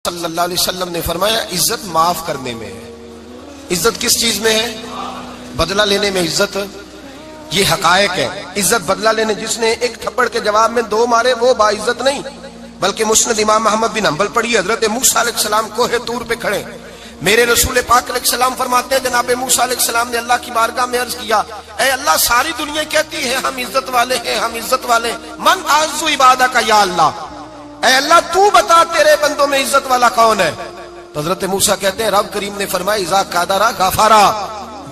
صلی اللہ علیہ وسلم نے فرمایا عزت معاف کرنے میں ہے۔ عزت کس چیز میں ہے؟ بدلہ لینے میں عزت، یہ حقائق ہے۔ عزت بدلہ لینے، جس نے ایک تھپڑ کے جواب میں دو مارے وہ باعزت نہیں، بلکہ مسند امام احمد بن حنبل پڑھی، حضرت موسیٰ علیہ السلام کوہ طور پہ کھڑے، میرے رسول پاک علیہ السلام فرماتے ہیں جناب موسیٰ علیہ السلام نے اللہ کی بارگاہ میں عرض کیا، اے اللہ ساری دنیا کہتی ہے ہم عزت والے ہیں، ہم عزت والے، من اعز عبادک یا اللہ، اے اللہ تو بتا تیرے بندوں میں عزت والا کون ہے؟ تو حضرت موسیٰ کہتے ہیں رب کریم نے فرمایا اذا قادر غفارا،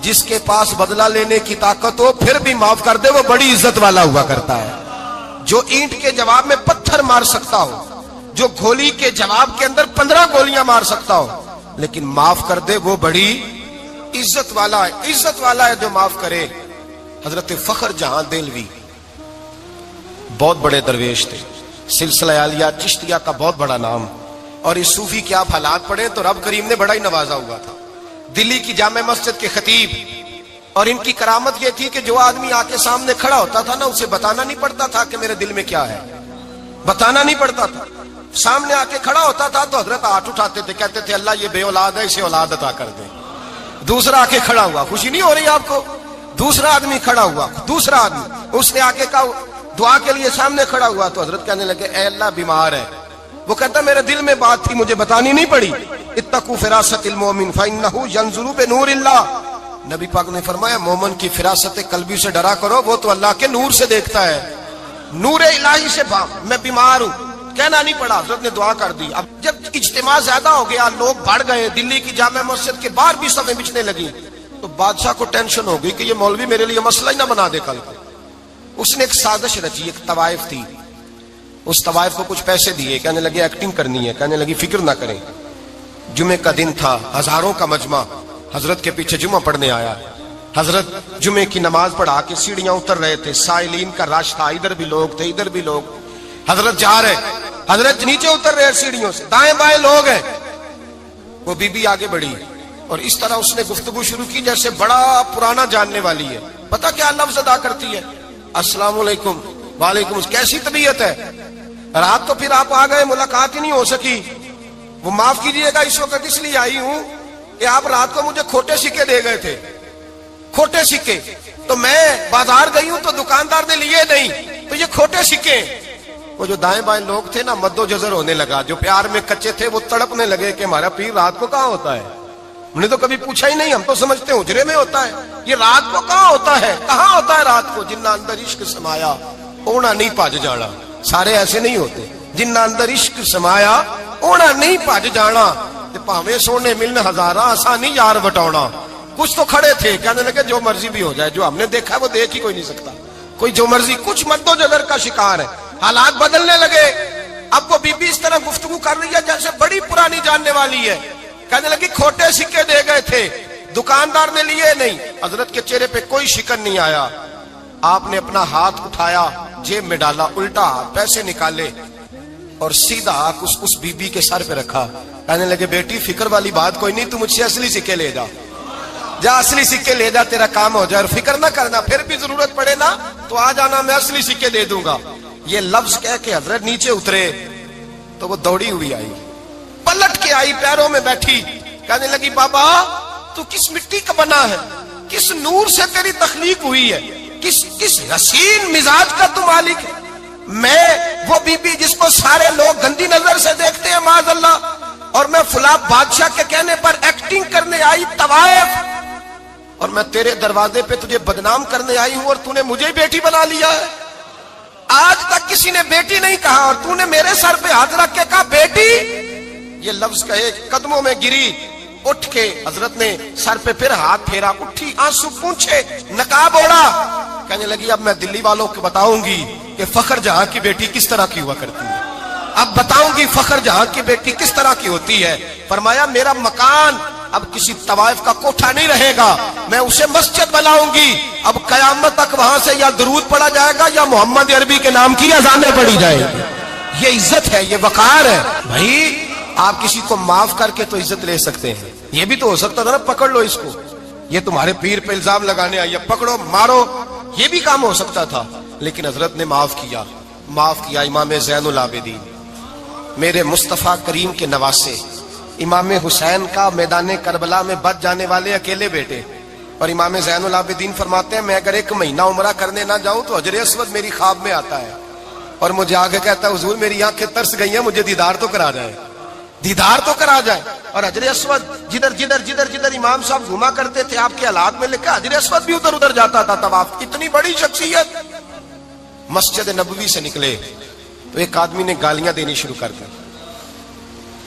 جس کے پاس بدلہ لینے کی طاقت ہو پھر بھی معاف کر دے وہ بڑی عزت والا ہوا کرتا ہے۔ جو اینٹ کے جواب میں پتھر مار سکتا ہو، جو گولی کے جواب کے اندر 15 گولیاں مار سکتا ہو لیکن معاف کر دے وہ بڑی عزت والا ہے۔ عزت والا ہے جو معاف کرے۔ حضرت فخر جہاں دہلوی بہت بڑے درویش تھے، سلسلہ عالیہ چشتیہ کا بہت بڑا نام، اور اس صوفی کے آپ حالات پڑھیں تو رب کریم نے بڑا ہی نوازا ہوا تھا۔ دلی کی جامع مسجد کے خطیب، اور ان کی کرامت یہ تھی کہ جو آدمی آ کے سامنے کھڑا ہوتا تھا نا اسے بتانا نہیں پڑتا تھا کہ میرے دل میں کیا ہے، بتانا نہیں پڑتا تھا، سامنے آ کے کھڑا ہوتا تھا تو حضرت ہاتھ اٹھاتے تھے، کہتے تھے اللہ یہ بے اولاد ہے اسے اولاد عطا کر دے۔ دوسرا آ کے کھڑا ہوا، خوشی نہیں ہو رہی آپ کو؟ دوسرا آدمی کھڑا ہوا، دوسرا آدمی، اس نے آ کے کہا دعا کے لیے سامنے کھڑا ہوا تو حضرت کہنے لگے اے اللہ بیمار ہے، وہ کہتا میرے دل میں بات تھی مجھے بتانی نہیں پڑی، اتقوا فراست المؤمن فانه ينظر بنور اللہ، نبی پاک نے فرمایا مومن کی فراست قلبی سے ڈرا کرو، وہ تو اللہ کے نور سے دیکھتا ہے، نور الہی سے میں بیمار ہوں، کہنا نہیں پڑا، حضرت نے دعا کر دی۔ اب جب اجتماع زیادہ ہو گیا، لوگ بڑھ گئے، دلی کی جامع مسجد کے باہر بھی صفیں بچھنے لگی، تو بادشاہ کو ٹینشن ہو گئی کہ یہ مولوی میرے لیے مسئلہ ہی نہ بنا دے کل کو۔ اس نے ایک سازش رچی، ایک طوائف تھی، اس طوائف کو کچھ پیسے دیے، کہنے لگے ایکٹنگ کرنی ہے، کہنے لگی فکر نہ کریں۔ جمعے کا دن تھا، ہزاروں کا مجمع حضرت کے پیچھے جمعہ پڑھنے آیا، حضرت جمعے کی نماز پڑھا کے سیڑھیاں اتر رہے تھے، سائلین کا رش تھا، ادھر بھی لوگ تھے ادھر بھی لوگ، حضرت جا رہے، حضرت نیچے اتر رہے سیڑھیوں سے، دائیں بائیں لوگ ہیں، وہ بی بی آگے بڑھی اور اس طرح اس نے گفتگو شروع کی جیسے بڑا پرانا جاننے والی ہے۔ پتہ کیا لفظ ادا کرتی ہے؟ السلام علیکم، وعلیکم السلام، کیسی طبیعت ہے؟ رات تو پھر آپ آ گئے، ملاقات ہی نہیں ہو سکی، وہ معاف کیجئے گا اس وقت اس لیے آئی ہوں کہ آپ رات کو مجھے کھوٹے سکے دے گئے تھے، کھوٹے سکے، تو میں بازار گئی ہوں تو دکاندار نے لیے نہیں، تو یہ کھوٹے سکے۔ وہ جو دائیں بائیں لوگ تھے نا مد و جزر ہونے لگا، جو پیار میں کچے تھے وہ تڑپنے لگے کہ ہمارا پیر رات کو کہاں ہوتا ہے، ہم نے تو کبھی پوچھا ہی نہیں، ہم تو سمجھتے ہیں حجرے میں ہوتا ہے، یہ رات کو کہاں ہوتا ہے، کہاں ہوتا ہے رات کو؟ جنہ اندر عشق سمایا اونا نہیں پاج جانا، سارے ایسے نہیں ہوتے، جنہ اندر عشق سمایا اونا نہیں پاج جانا، پاویں سونے ملن ہزارہ آسانی یار بٹاؤنا۔ کچھ تو کھڑے تھے کہنے لگے جو مرضی بھی ہو جائے، جو ہم نے دیکھا ہے وہ دیکھ ہی کوئی نہیں سکتا، کوئی جو مرضی، کچھ مد و جزر کا شکار ہے۔ حالات بدلنے لگے، اب وہ بی بی اس طرح گفتگو کر رہی ہے جیسے بڑی پرانی جاننے والی ہے، کہنے لگی کھوٹے سکے دے گئے تھے، دکاندار نے لیے نہیں۔ حضرت کے چہرے پہ کوئی شکن نہیں آیا، آپ نے اپنا ہاتھ اٹھایا، جیب میں ڈالا، الٹا ہاتھ، پیسے نکالے اور سیدھا ہاتھ اس بی بی کے سر پہ رکھا، کہنے لگے بیٹی فکر والی بات کوئی نہیں، تم مجھ سے اصلی سکے لے جا، جا اصلی سکے لے جا، تیرا کام ہو جائے، اور فکر نہ کرنا، پھر بھی ضرورت پڑے نا تو آ جانا، میں اصلی سکے دے دوں گا۔ یہ لفظ کہہ کے حضرت نیچے اترے تو وہ دوڑی ہوئی آئی، پلٹ کے آئی، پیروں میں بیٹھی، کہنے لگی بابا تو کس مٹی کا بنا ہے، کس نور سے تیری تخلیق ہوئی ہے، کس حسین مزاج کا تو مالک ہے؟ میں وہ بی بی جس کو سارے لوگ گندی نظر سے دیکھتے ہیں معاذ اللہ، اور میں فلاں بادشاہ کے کہنے پر ایکٹنگ کرنے آئی طوائف، اور میں تیرے دروازے پہ تجھے بدنام کرنے آئی ہوں اور تو نے مجھے بیٹی بنا لیا ہے۔ آج تک کسی نے بیٹی نہیں کہا اور تو نے میرے سر پہ ہاتھ رکھ کے کہا بیٹی، یہ لفظ کہے قدموں میں گری، اٹھ کے حضرت نے سر پہ پھر ہاتھ پھیرا، اٹھی، آنسو پونچھے، نقاب اوڑا، کہنے لگی اب میں دلی والوں کو بتاؤں گی کہ فخر جہاں کی بیٹی کس طرح کی ہوا کرتی ہے، اب بتاؤں گی فخر جہاں کی بیٹی کس طرح کی ہوتی ہے۔ فرمایا میرا مکان اب کسی طوائف کا کوٹھا نہیں رہے گا، میں اسے مسجد بناؤں گی، اب قیامت تک وہاں سے یا درود پڑھا جائے گا یا محمد عربی کے نام کی اذانیں پڑھی جائیں گی۔ یہ عزت ہے، یہ وقار ہے۔ بھائی آپ کسی کو معاف کر کے تو عزت لے سکتے ہیں، یہ بھی تو ہو سکتا تھا نا پکڑ لو اس کو، یہ تمہارے پیر پہ الزام لگانے آئی ہے، پکڑو مارو، یہ بھی کام ہو سکتا تھا، لیکن حضرت نے معاف کیا۔ امام زین العابدین میرے مصطفیٰ کریم کے نواسے، امام حسین کا میدان کربلا میں بچ جانے والے اکیلے بیٹے، اور امام زین العابدین فرماتے ہیں میں اگر 1 مہینہ عمرہ کرنے نہ جاؤں تو حجر اسود میری خواب میں آتا ہے اور مجھے آگے کہتا ہے حضور میری آنکھیں ترس گئی ہیں، مجھے دیدار تو کرا جائے، دیدار تو کرا جائے۔ اور حجر اسود جدھر جدھر جدھر جدھر امام صاحب گھوما کرتے تھے آپ کے حالات میں لکھا حجر اسود بھی ادھر ادھر جاتا تھا طواف۔ اتنی بڑی شخصیت مسجد نبوی سے نکلے تو ایک آدمی نے گالیاں دینی شروع کر دی۔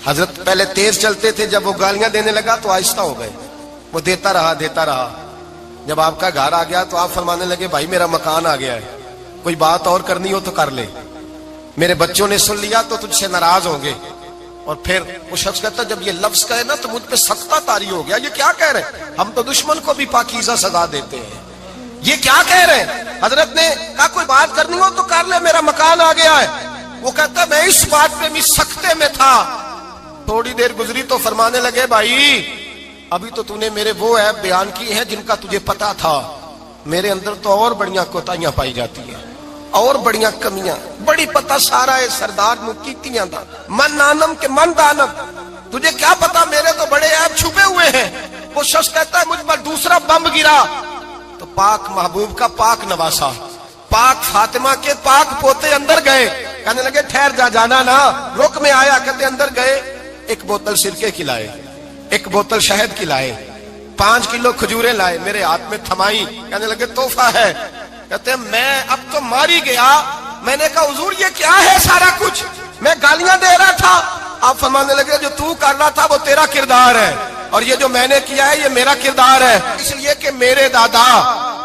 حضرت پہلے تیز چلتے تھے، جب وہ گالیاں دینے لگا تو آہستہ ہو گئے، وہ دیتا رہا۔ جب آپ کا گھر آ گیا تو آپ فرمانے لگے بھائی میرا مکان آ گیا ہے، کوئی بات اور کرنی ہو تو کر لے، میرے بچوں نے سن لیا تو تجھ سے ناراض ہوں گے۔ اور پھر وہ شخص کہتا جب یہ لفظ کہے نا تو مجھ پہ سختہ طاری ہو گیا، یہ کیا کہہ رہے ہیں؟ ہم تو دشمن کو بھی پاکیزہ سزا دیتے ہیں، یہ کیا کہہ رہے ہیں؟ حضرت نے کہا کوئی بات کرنی ہو تو کر لے، میرا مکان آ گیا ہے۔ وہ کہتا میں اس بات پہ بھی سختے میں تھا۔ تھوڑی دیر گزری تو فرمانے لگے بھائی ابھی تو نے میرے وہ عیب بیان کی ہیں جن کا تجھے پتا تھا، میرے اندر تو اور بڑیاں کوتاہیاں پائی جاتی ہیں، اور بڑیاں کمیاں، بڑی پتہ سارا ہے سردار نو کیتیاں دا من نانم کے من دانم، تجھے کیا پتا میرے تو بڑے عیب چھپے ہوئے ہیں۔ وہ شخص کہتا ہے مجھ پر دوسرا بم گرا تو پاک محبوب کا پاک نواسا، پاک فاطمہ کے پاک پوتے اندر گئے، کہنے لگے ٹھہر جانا نا، رک میں آیا، کہتے اندر گئے، 1 بوتل سرکے کی لائے، 1 بوتل شہد کی لائے، 5 کلو کھجوریں لائے، میرے ہاتھ میں تھمائی، کہنے لگے تحفہ ہے۔ کہتے ہیں میں اب تو ماری گیا، میں نے کہا حضور یہ کیا ہے سارا کچھ، میں گالیاں دے رہا تھا۔ آپ فرمانے لگے جو تو کر رہا تھا وہ تیرا کردار ہے اور یہ جو میں نے کیا ہے یہ میرا کردار ہے، اس لیے کہ میرے دادا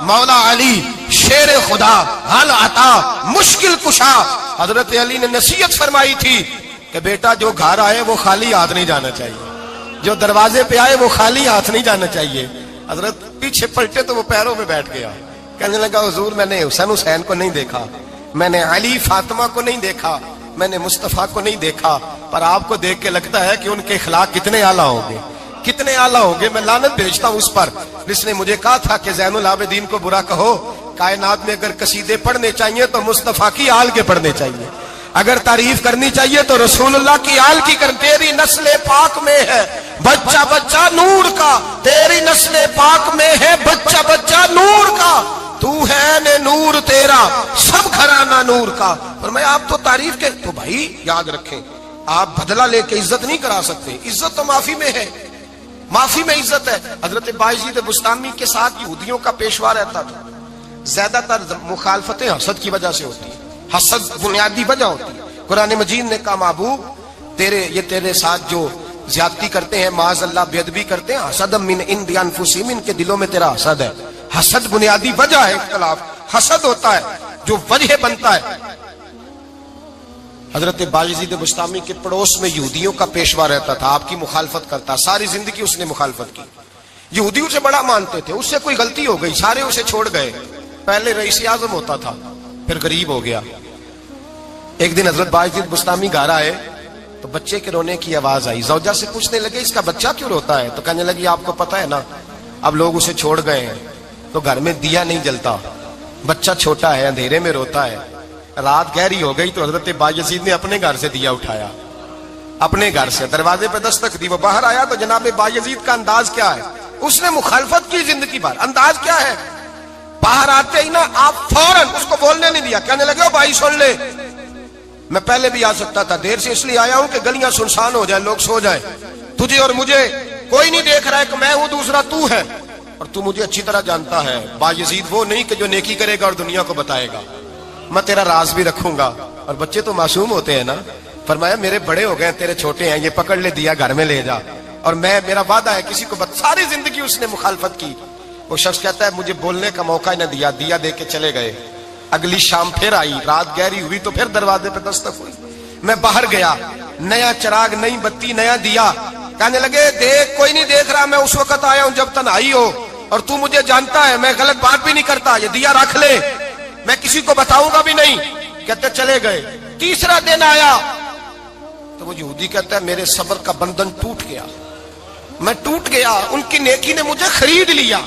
مولا علی شیر خدا حل عطا مشکل کشا، حضرت علی نے نصیحت فرمائی تھی کہ بیٹا جو گھر آئے وہ خالی ہاتھ نہیں جانا چاہیے، جو دروازے پہ آئے وہ خالی ہاتھ نہیں جانا چاہیے۔ حضرت پیچھے پلٹے تو وہ پیروں میں بیٹھ گیا، کہنے لگا حضور میں نے حسین کو نہیں دیکھا، میں نے علی فاطمہ کو نہیں دیکھا، میں نے مصطفیٰ کو نہیں دیکھا، پر آپ کو دیکھ کے لگتا ہے کہ ان کے اخلاق کتنے اعلیٰ ہوں گے، کتنے اعلیٰ ہوں گے۔ میں لعنت بھیجتا ہوں اس پر جس نے مجھے کہا تھا کہ زین العابدین کو برا کہو، کائنات میں اگر قصیدے پڑھنے چاہیے تو مصطفیٰ کی آل کے پڑھنے چاہیے، اگر تعریف کرنی چاہیے تو رسول اللہ کی آل کی کر۔ تیری نسل پاک میں ہے بچہ بچہ نور کا، تیری نسل پاک میں ہے بچہ بچہ نور کا، تو ہے نے نور تیرا سب گھرانہ نور کا۔ فرمایا آپ تو تعریف کے، تو بھائی یاد رکھیں آپ بدلہ لے کے عزت نہیں کرا سکتے، عزت تو معافی میں ہے، معافی میں عزت ہے۔ حضرت بایزید بستامی کے ساتھ یہودیوں کا پیشوا رہتا تھا، زیادہ تر مخالفتیں حسد کی وجہ سے ہوتی ہیں، حسد بنیادی وجہ ہوتی ہے۔ قرآن مجید نے کہا محبوب تیرے ساتھ جو زیادتی کرتے ہیں، معاذ اللہ بے ادبی کرتے ہیں، حسد من عند انفسہم، ان کے دلوں میں تیرا حسد ہے۔ حسد بنیادی وجہ ہے، اختلاف حسد ہوتا ہے جو وجہ بنتا ہے۔ حضرت بایزید بستامی کے پڑوس میں یہودیوں کا پیشوا رہتا تھا، آپ کی مخالفت کرتا، ساری زندگی اس نے مخالفت کی، یہودیوں سے بڑا مانتے تھے، اس سے کوئی غلطی ہو گئی سارے اسے چھوڑ گئے، پہلے رئیس اعظم ہوتا تھا پھر غریب ہو گیا۔ ایک دن حضرت بایزید بستامی گھر آئے تو بچے کے رونے کی آواز آئی، زوجہ سے پوچھنے لگے اس کا بچہ کیوں روتا ہے؟ تو کہنے لگی آپ کو پتا ہے نا اب لوگ اسے چھوڑ گئے ہیں تو گھر میں دیا نہیں جلتا، بچہ چھوٹا ہے اندھیرے میں روتا ہے۔ رات گہری ہو گئی تو حضرت بایزید نے اپنے گھر سے دیا اٹھایا، اپنے گھر سے دروازے پہ دستک دی، وہ باہر آیا تو جناب بایزید کا انداز کیا ہے، اس نے مخالفت کی زندگی بھر، انداز کیا ہے، باہر آتے ہی نا آپ فوراً اس کو بولنے نہیں دیا، کہنے لگے بھائی سن لے میں پہلے بھی آ سکتا تھا، دیر سے اس لیے آیا ہوں کہ گلیاں سنسان ہو جائیں، لوگ سو جائیں، تجھے اور مجھے کوئی نہیں دیکھ رہا ہے کہ میں ہوں دوسرا تو ہے، اور تو مجھے اچھی طرح جانتا ہے بایزید وہ نہیں کہ جو نیکی کرے گا اور دنیا کو بتائے گا، میں تیرا راز بھی رکھوں گا۔ اور بچے تو معصوم ہوتے ہیں نا، فرمایا میرے بڑے ہو گئے تیرے چھوٹے ہیں، یہ پکڑ لے دیا گھر میں لے جا، اور میرا وعدہ ہے کسی کو ساری زندگی اس نے مخالفت کی۔ وہ شخص کہتا ہے مجھے بولنے کا موقع ہی نہ دیا، دیا دے کے چلے گئے۔ اگلی شام پھر آئی، رات گہری ہوئی تو پھر دروازے پہ دستک ہوئی، میں باہر گیا، نیا چراغ نئی بتی نیا دیا، کہنے لگے دیکھ کوئی نہیں دیکھ رہا، میں اس وقت آیا ہوں جب تنہائی ہو اور تو مجھے جانتا ہے، میں غلط بات بھی نہیں کرتا، یہ دیا رکھ لے، میں کسی کو بتاؤں گا بھی نہیں۔ کہتے چلے گئے، تیسرا دن آیا تو وہ یہودی کہتا ہے میرے صبر کا بندھن ٹوٹ گیا، میں ٹوٹ گیا، ان کی نیکی نے مجھے خرید لیا،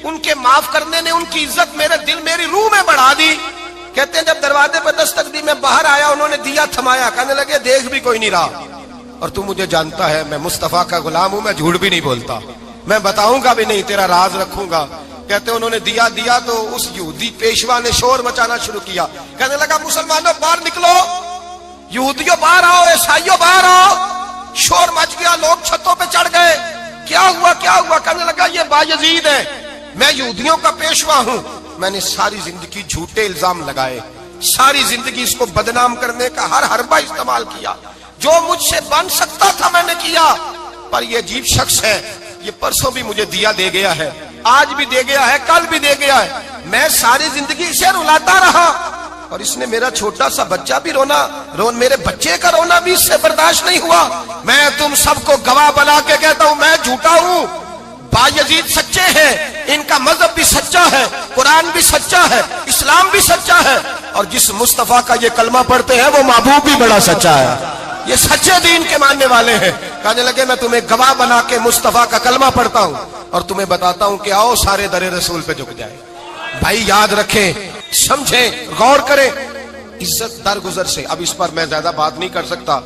ان کے معاف کرنے نے ان کی عزت میرے دل میری روح میں بڑھا دی، کہتے ہیں جب دروازے پہ دستک دی میں باہر آیا انہوں نے دیا تھمایا, کہنے لگے دیکھ بھی کوئی نہیں رہا, اور تو مجھے جانتا ہے میں مصطفیٰ کا غلام ہوں, میں جھوٹ بھی نہیں بولتا, میں بتاؤں گا بھی نہیں, تیرا راز رکھوں گا. کہتے ہیں انہوں نے دیا تو اس یہودی پیشوا نے شور مچانا شروع کیا, کہنے لگا مسلمانوں باہر نکلو, یہودیوں باہر آؤ, عیسائیوں باہر آؤ. شور مچ گیا, لوگ چھتوں پہ چڑھ گئے. کیا ہوا کیا ہوا؟ کہنے لگا یہ بایزید ہے, میں یہودیوں کا پیشوا ہوں, میں نے ساری زندگی جھوٹے الزام لگائے, ساری زندگی اس کو بدنام کرنے کا ہر حربہ استعمال کیا, جو مجھ سے بن سکتا تھا میں نے کیا, پر یہ عجیب شخص ہے, یہ پرسوں بھی مجھے دیا دے گیا ہے, آج بھی دے گیا ہے, کل بھی دے گیا ہے, میں ساری زندگی اسے رلاتا رہا, اور اس نے میرا چھوٹا سا بچہ بھی میرے بچے کا رونا بھی اس سے برداشت نہیں ہوا. میں تم سب کو گواہ بنا کے کہتا ہوں میں جھوٹا ہوں, بایزید سچے ہیں, ان کا مذہب بھی سچا ہے, قرآن بھی سچا ہے, اسلام بھی سچا ہے, اور جس مصطفیٰ کا یہ کلمہ پڑھتے ہیں وہ محبوب بھی بڑا سچا ہے, یہ سچے دین کے ماننے والے ہیں. کہنے لگے میں تمہیں گواہ بنا کے مصطفیٰ کا کلمہ پڑھتا ہوں اور تمہیں بتاتا ہوں کہ آؤ سارے در رسول پہ جھک جائے. بھائی یاد رکھیں, سمجھیں, غور کریں, عزت درگزر سے, اب اس پر میں زیادہ بات نہیں کر سکتا,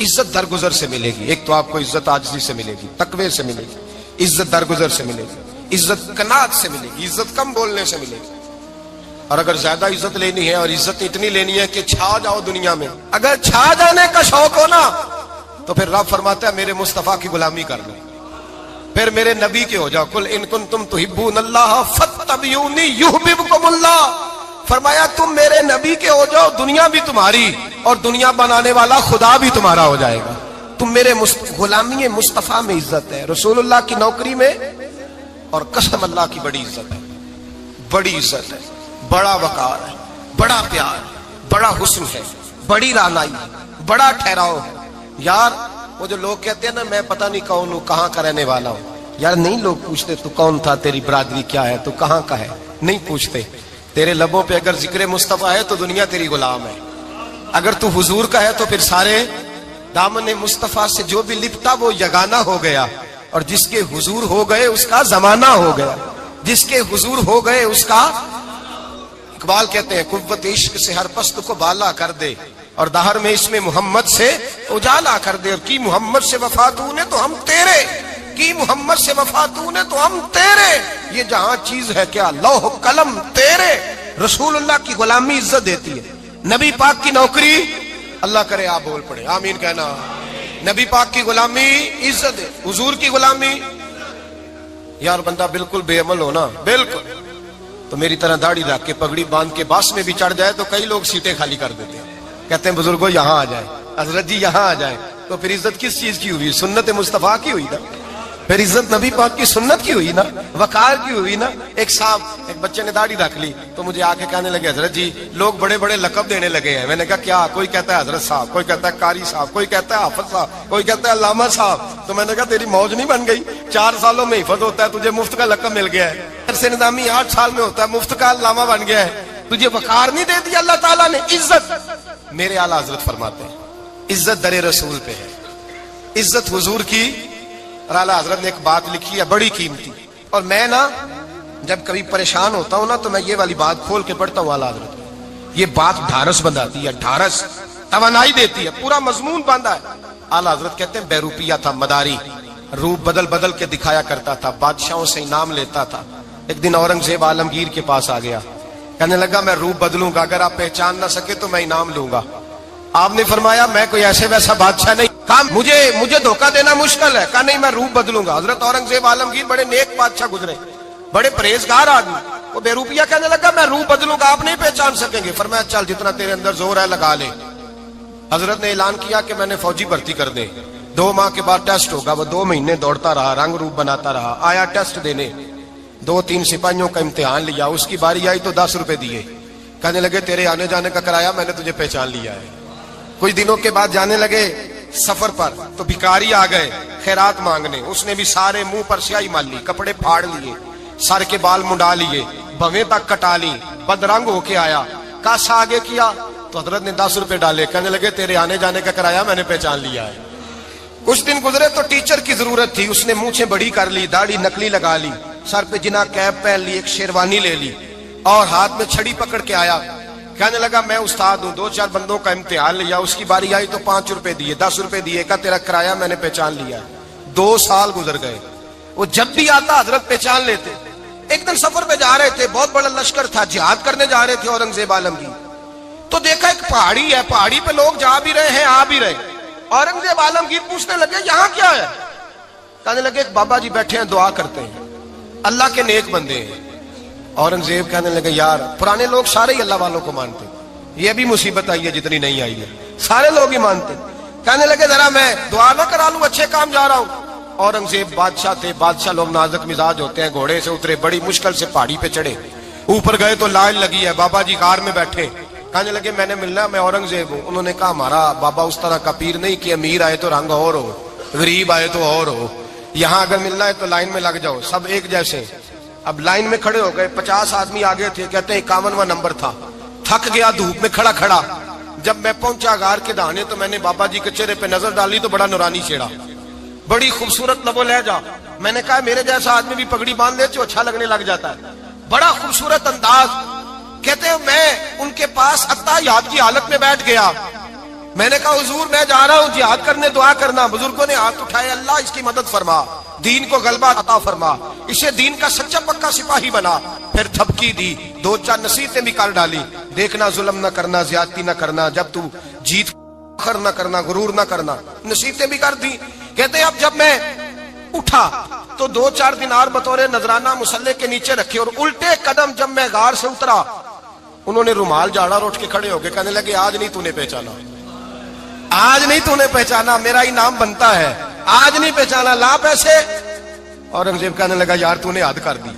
عزت درگزر سے ملے گی. ایک تو آپ کو عزت عاجزی سے ملے گی, تقوی سے ملے گی, عزت درگزر سے ملے گی, عزت قناعت سے ملے گی, عزت کم بولنے سے ملے گی. اور اگر زیادہ عزت لینی ہے اور عزت اتنی لینی ہے کہ چھا جاؤ دنیا میں, اگر چھا جانے کا شوق ہو نا تو پھر رب فرماتا ہے میرے مصطفیٰ کی غلامی کر لو, پھر میرے نبی کے ہو جاؤ. قل ان کنتم تحبون اللہ فاتبعونی یحببکم اللہ. فرمایا تم میرے نبی کے ہو جاؤ, دنیا بھی تمہاری اور دنیا بنانے والا خدا بھی تمہارا ہو جائے گا. تم میرے غلامی مصطفیٰ میں عزت ہے, رسول اللہ کی نوکری میں, اور قسم اللہ کی بڑی عزت ہے, بڑی عزت ہے, بڑا وقار ہے, بڑا پیار, بڑا حسن ہے, بڑی رعنائی ہے, بڑا ٹھہراؤ ہے. یار وہ جو لوگ کہتے ہیں نا میں پتہ نہیں کون ہوں, کہاں کا رہنے والا ہوں, یار نہیں لوگ پوچھتے تو کون تھا, تیری برادری کیا ہے, تو کہاں کا ہے, نہیں پوچھتے. تیرے لبوں پہ اگر ذکر مصطفیٰ ہے تو دنیا تیری غلام ہے, اگر تو حضور کا ہے تو پھر سارے دامن مصطفیٰ سے جو بھی لپٹا وہ یگانہ ہو گیا, اور جس کے حضور ہو گئے اس کا زمانہ ہو گیا, جس کے حضور ہو گئے اس کا. اقبال کہتے ہیں قوت عشق سے ہر پست کو بالا کر دے, اور دہر میں اس میں محمد سے اجالا کر دے. اور کی محمد سے وفا تو نے تو ہم تیرے, کی محمد سے وفا تو نے تو ہم تیرے, یہ جہاں چیز ہے کیا لوح قلم تیرے. رسول اللہ کی غلامی عزت دیتی ہے, نبی پاک کی نوکری, اللہ کرے آپ بول پڑے آمین کہنا, نبی پاک کی غلامی عزت ہے, حضور کی غلامی. یار بندہ بالکل بے عمل ہونا, بالکل تو میری طرح داڑھی رکھ کے پگڑی باندھ کے باس میں بھی چڑھ جائے تو کئی لوگ سیٹیں خالی کر دیتے ہیں, کہتے ہیں بزرگوں یہاں آ جائیں, حضرت جی یہاں آ جائیں, تو پھر عزت کس چیز کی ہوئی, سنت مصطفیٰ کی ہوئی نا, پھر عزت نبی پاک کی سنت کی ہوئی نا, وقار کی ہوئی نا. ایک صاحب ایک بچے نے داڑھی رکھ لی تو مجھے آ کے کہنے لگے حضرت جی لوگ بڑے بڑے لقب دینے لگے ہیں. میں نے کہا کیا, کوئی کہتا ہے حضرت صاحب, کوئی کہتا ہے قاری صاحب, کوئی کہتا ہے حافظ صاحب, کوئی کہتا ہے علامہ صاحب. تو میں نے کہا تیری موج نہیں بن گئی, 4 سالوں میں حفظ ہوتا ہے, تجھے مفت کا لقب مل گیا ہے, عرصے نظامی 8 سال میں ہوتا ہے, مفت کا علامہ بن گیا ہے, تجھے وقار نہیں دے دیا اللہ تعالیٰ نے. عزت میرے اعلیٰ حضرت فرماتے ہیں عزت در رسول پہ ہے, عزت حضور کی. اور اعلیٰ حضرت نے ایک بات لکھی ہے بڑی قیمتی, اور میں نا جب کبھی پریشان ہوتا ہوں نا تو میں یہ والی بات کھول کے پڑھتا ہوں اعلیٰ حضرت. یہ بات ڈھارس بندھاتی ہے, ڈھارس توانائی دیتی ہے, پورا مضمون باندھا ہے. اعلیٰ حضرت کہتے ہیں بیروپیہ تھا مداری, روپ بدل بدل کے دکھایا کرتا تھا, بادشاہوں سے انعام لیتا تھا. ایک دن اورنگزیب عالمگیر کے پاس آ گیا, کہنے لگا میں روپ بدلوں گا, اگر آپ پہچان نہ سکے تو میں انعام لوں گا. آپ نے فرمایا میں کوئی ایسے ویسا بادشاہ نہیں, کہا مجھے دھوکہ دینا مشکل ہے, کہا نہیں میں روپ بدلوں گا. حضرت اورنگزیب عالمگیر بڑے نیک بادشاہ گزرے, بڑے پرہیزگار آدمی, وہ بے روپیہ کہنے لگا میں روپ بدلوں گا, آپ نہیں پہچان سکیں گے. فرمایا چل جتنا تیرے اندر زور ہے لگا لے. حضرت نے اعلان کیا کہ میں نے فوجی بھرتی کر دیں, 2 ماہ کے بعد ٹیسٹ ہوگا. وہ 2 مہینے دوڑتا رہا, رنگ روپ بناتا رہا, آیا ٹیسٹ دینے, 2-3 سپاہیوں کا امتحان لیا, اس کی باری آئی تو 10 روپے دیے, کہنے لگے تیرے آنے جانے کا کرایہ میں نے تجھے پہچان لیا ہے. کچھ دنوں کے بعد جانے لگے سفر پر تو بھکاری آ گئے خیرات مانگنے, اس نے بھی سارے منہ پر سیاہی مال لی, کپڑے پھاڑ لیے, سر کے بال منڈا لیے, بھویں تک کٹا لی, بدرنگ ہو کے آیا. کاسا آگے کیا تو حضرت نے 10 روپے ڈالے, کہنے لگے تیرے آنے جانے کا کرایہ میں نے پہچان لیا ہے. کچھ دن گزرے تو ٹیچر کی ضرورت تھی, اس نے مونچھیں بڑی کر لی, داڑھی نکلی لگا لی, سر پہ جنا کیپ پہن لی, ایک شیروانی لے لی, اور ہاتھ میں چھڑی پکڑ کے آیا. کہنے لگا میں استاد ہوں، 2-4 بندوں کا امتحان لیا، اس کی باری آئی تو 5 روپے دیے، 10 روپے دیے، کہا تیرا کرایہ میں نے پہچان لیا۔ 2 سال گزر گئے، وہ جب بھی آتا حضرت پہچان لیتے۔ ایک دن سفر پہ جا رہے تھے، بہت بڑا لشکر تھا، جہاد کرنے جا رہے تھے اورنگزیب عالمگیر، تو دیکھا ایک پہاڑی ہے، پہاڑی پہ لوگ جا بھی رہے ہیں آ بھی رہے۔ اورنگزیب عالمگیر پوچھنے لگے یہاں کیا ہے؟ کہنے لگے ایک بابا جی بیٹھے ہیں دعا کرتے ہیں، اللہ کے نیک بندے ہیں۔ اورنگزیب کہنے لگے یار پرانے لوگ سارے ہی اللہ والوں کو مانتے، یہ بھی مصیبت آئی ہے جتنی نہیں آئی ہے، سارے لوگ ہی مانتے۔ کہنے لگے ذرا میں دعا نہ کرا لوں، اچھے کام جا رہا ہوں۔ اورنگزیب بادشاہ تھے، بادشاہ لوگ نازک مزاج ہوتے ہیں، گھوڑے سے اترے، بڑی مشکل سے پہاڑی پہ چڑھے، اوپر گئے تو لائن لگی ہے، بابا جی کار میں بیٹھے۔ کہنے لگے میں نے ملنا، میں اورنگزیب ہوں۔ انہوں نے کہا ہمارا بابا اس طرح کا پیر نہیں کہ امیر آئے تو رنگ اور ہو، غریب آئے تو اور ہو، یہاں اگر ملنا ہے تو لائن میں لگ جاؤ، سب ایک جیسے۔ اب لائن میں کھڑے ہو گئے، 50 آدمی آگے تھے، کہتے ہیں 51واں نمبر تھا، تھک گیا دھوپ میں کھڑا کھڑا۔ جب میں پہنچا غار کے دہانے تو میں نے بابا جی کے چہرے پہ نظر ڈالی تو بڑا نورانی چہرہ، بڑی خوبصورت لب و لہجہ۔ میں نے کہا میرے جیسا آدمی بھی پگڑی باندھ لے تو اچھا لگنے لگ جاتا ہے، بڑا خوبصورت انداز۔ کہتے ہیں میں ان کے پاس اتحیات کی حالت میں بیٹھ گیا۔ میں نے کہا حضور میں جا رہا ہوں جہاد کرنے، دعا کرنا۔ بزرگوں نے ہاتھ اٹھائے، اللہ اس کی مدد فرما، دین کو غلبہ عطا فرما، اسے دین کا سچا پکا سپاہی بنا۔ پھر تھپکی دی، 2-4 نصیحتیں بھی کر ڈالی، دیکھنا ظلم نہ کرنا، زیادتی نہ کرنا، جب تو جیت فخر نہ کرنا، غرور نہ کرنا، نصیحتیں بھی کر دی۔ کہتے ہیں اب جب میں اٹھا تو 2-4 دینار بطور نذرانہ مسلح کے نیچے رکھے، اور الٹے قدم جب میں غار سے اترا انہوں نے رومال جاڑا اور اٹھ کے کھڑے ہو گئے، کہنے لگے آج نہیں تو نے پہچانا، آج نہیں تو نے پہچانا، میرا انعام بنتا ہے، آج نہیں پہچانا، لا پیسے۔ اورنگزیب کہنے لگا یار تو نے حد کر دی،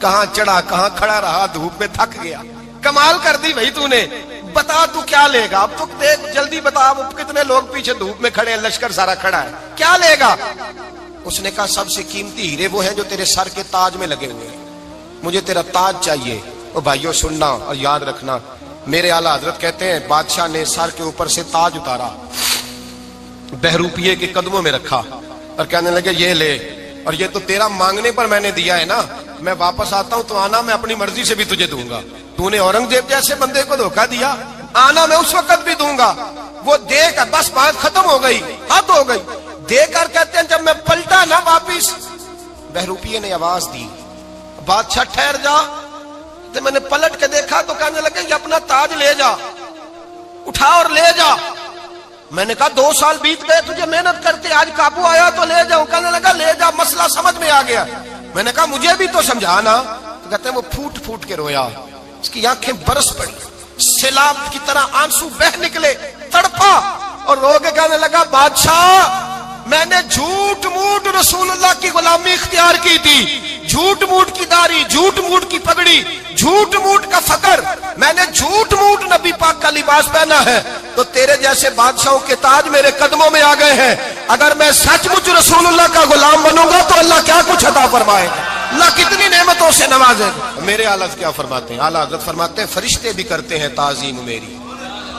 کہاں چڑھا کہاں کھڑا رہا، دھوپ میں تھک گیا، کمال کر دی بھائی تو نے، بتا تو کیا لے گا، اب تو دیکھ جلدی بتا، اب کتنے لوگ پیچھے دھوپ میں کھڑے ہیں، لشکر سارا کھڑا ہے، کیا لے گا؟ اس نے کہا سب سے قیمتی ہیرے وہ ہیں جو تیرے سر کے تاج میں لگے ہوئے ہیں، مجھے تیرا تاج چاہیے۔ او بھائیو سننا اور یاد رکھنا، میرے اعلیٰ حضرت کہتے ہیں بادشاہ نے سر کے اوپر سے تاج اتارا، بہروپیے کے قدموں میں رکھا اور کہنے لگے یہ لے، اور یہ تو تیرا مانگنے پر میں نے دیا ہے نا، میں واپس آتا ہوں تو آنا میں اپنی مرضی سے بھی تجھے دوں گا، تو نے اورنگزیب جیسے بندے کو دھوکہ دیا، آنا میں اس وقت بھی دوں گا۔ وہ دے کر بس بات ختم ہو گئی، حد ہو گئی، دے کر کہتے ہیں جب میں پلٹا نا واپس، بہروپیے نے آواز دی بادشاہ ٹھہر جا، تو میں نے پلٹ کے دیکھا تو کہنے لگے یہ اپنا تاج لے جا، اٹھا اور لے جا۔ میں نے کہا 2 سال بیت گئے تجھے محنت کرتے، آج قابو آیا تو لے جاؤں۔ کہنے لگا لے جا، مسئلہ سمجھ میں آ گیا۔ میں نے کہا مجھے بھی تو سمجھانا۔ تو کہتے ہیں وہ پھوٹ پھوٹ کے رویا، اس کی آنکھیں برس پڑی، سیلاب کی طرح آنسو بہ نکلے، تڑپا اور رو کے کہنے لگا بادشاہ میں نے جھوٹ موٹ رسول اللہ کی غلامی اختیار کی تھی، جھوٹ موٹ کی داڑھی، جھوٹ موٹ کی پگڑی، جھوٹ موٹ کا فقر، میں نے جھوٹ موٹ نبی پاک کا لباس پہنا ہے، تو تیرے جیسے بادشاہوں کے تاج میرے قدموں میں آ گئے ہیں۔ اگر میں سچ مچ رسول اللہ کا غلام بنوں گا تو اللہ کیا کچھ عطا فرمائے گا، اللہ کتنی نعمتوں سے نوازے گا۔ میرے اعلیٰ کیا فرماتے ہیں؟ اعلیٰ حضرت فرماتے ہیں فرشتے بھی کرتے ہیں تعظیم میری۔